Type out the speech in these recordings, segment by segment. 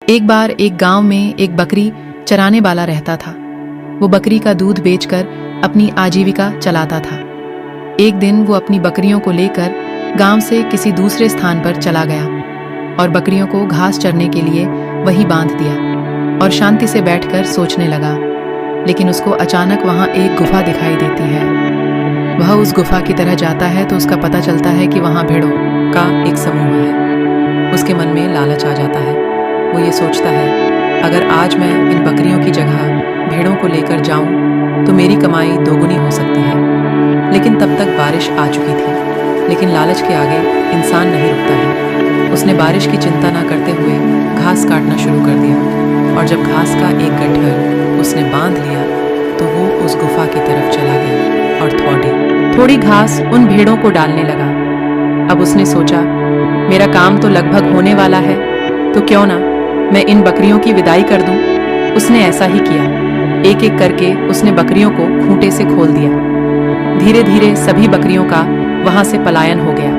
एक बार एक गांव में एक बकरी चराने वाला रहता था। वो बकरी का दूध बेचकर अपनी आजीविका चलाता था। एक दिन वो अपनी बकरियों को लेकर गांव से किसी दूसरे स्थान पर चला गया और बकरियों को घास चरने के लिए वहीं बांध दिया और शांति से बैठकर सोचने लगा। लेकिन उसको अचानक वहां एक गुफा दिखाई देती है। वह उस गुफा की तरह जाता है तो उसका पता चलता है कि वहां भेड़ों का एक समूह है। उसके मन में लालच आ जाता है। वो ये सोचता है, अगर आज मैं इन बकरियों की जगह भेड़ों को लेकर जाऊं तो मेरी कमाई दोगुनी हो सकती है। लेकिन तब तक बारिश आ चुकी थी। लेकिन लालच के आगे इंसान नहीं रुकता है। उसने बारिश की चिंता न करते हुए घास काटना शुरू कर दिया और जब घास का एक गट्ठर उसने बांध लिया तो वो उस गुफा की तरफ चला गया और थोड़ी घास उन भेड़ों को डालने लगा। अब उसने सोचा, मेरा काम तो लगभग होने वाला है, तो क्यों ना मैं इन बकरियों की विदाई कर दूं। उसने ऐसा ही किया। एक एक करके उसने बकरियों को खूंटे से खोल दिया। धीरे धीरे सभी बकरियों का वहां से पलायन हो गया,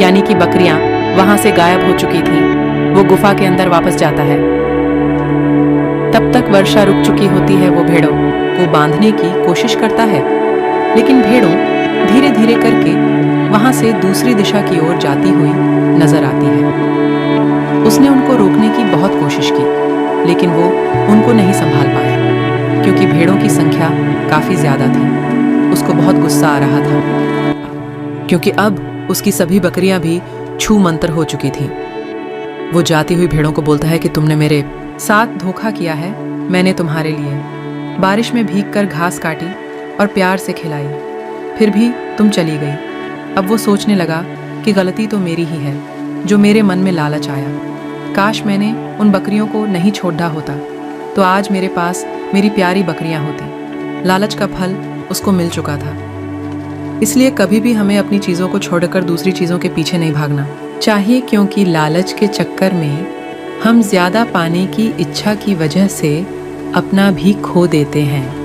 यानी कि बकरियां वहां से गायब हो चुकी थी। वो गुफा के अंदर वापस जाता है। तब तक वर्षा रुक चुकी होती है। वो भेड़ों को बांधने की कोशिश करता है, लेकिन भेड़ों धीरे धीरे करके वहां से दूसरी दिशा की ओर जाती हुई नजर आती है। उसने उनको रोकने की बहुत कोशिश की, लेकिन वो उनको नहीं संभाल पाया क्योंकि भेड़ों की संख्या काफी ज्यादा थी। उसको बहुत गुस्सा आ रहा था क्योंकि अब उसकी सभी बकरियां भी छू मंतर हो चुकी थीं। वो जाती हुई भेड़ों को बोलता है कि तुमने मेरे साथ धोखा किया है। मैंने तुम्हारे लिए बारिश में भीगकर घास काटी और प्यार से खिलाई, फिर भी तुम चली गई। अब वो सोचने लगा कि गलती तो मेरी ही है, जो मेरे मन में लालच आया। काश मैंने उन बकरियों को नहीं छोड़ा होता तो आज मेरे पास मेरी प्यारी बकरियां होती। लालच का फल उसको मिल चुका था। इसलिए कभी भी हमें अपनी चीज़ों को छोड़कर दूसरी चीज़ों के पीछे नहीं भागना चाहिए, क्योंकि लालच के चक्कर में हम ज़्यादा पाने की इच्छा की वजह से अपना भी खो देते हैं।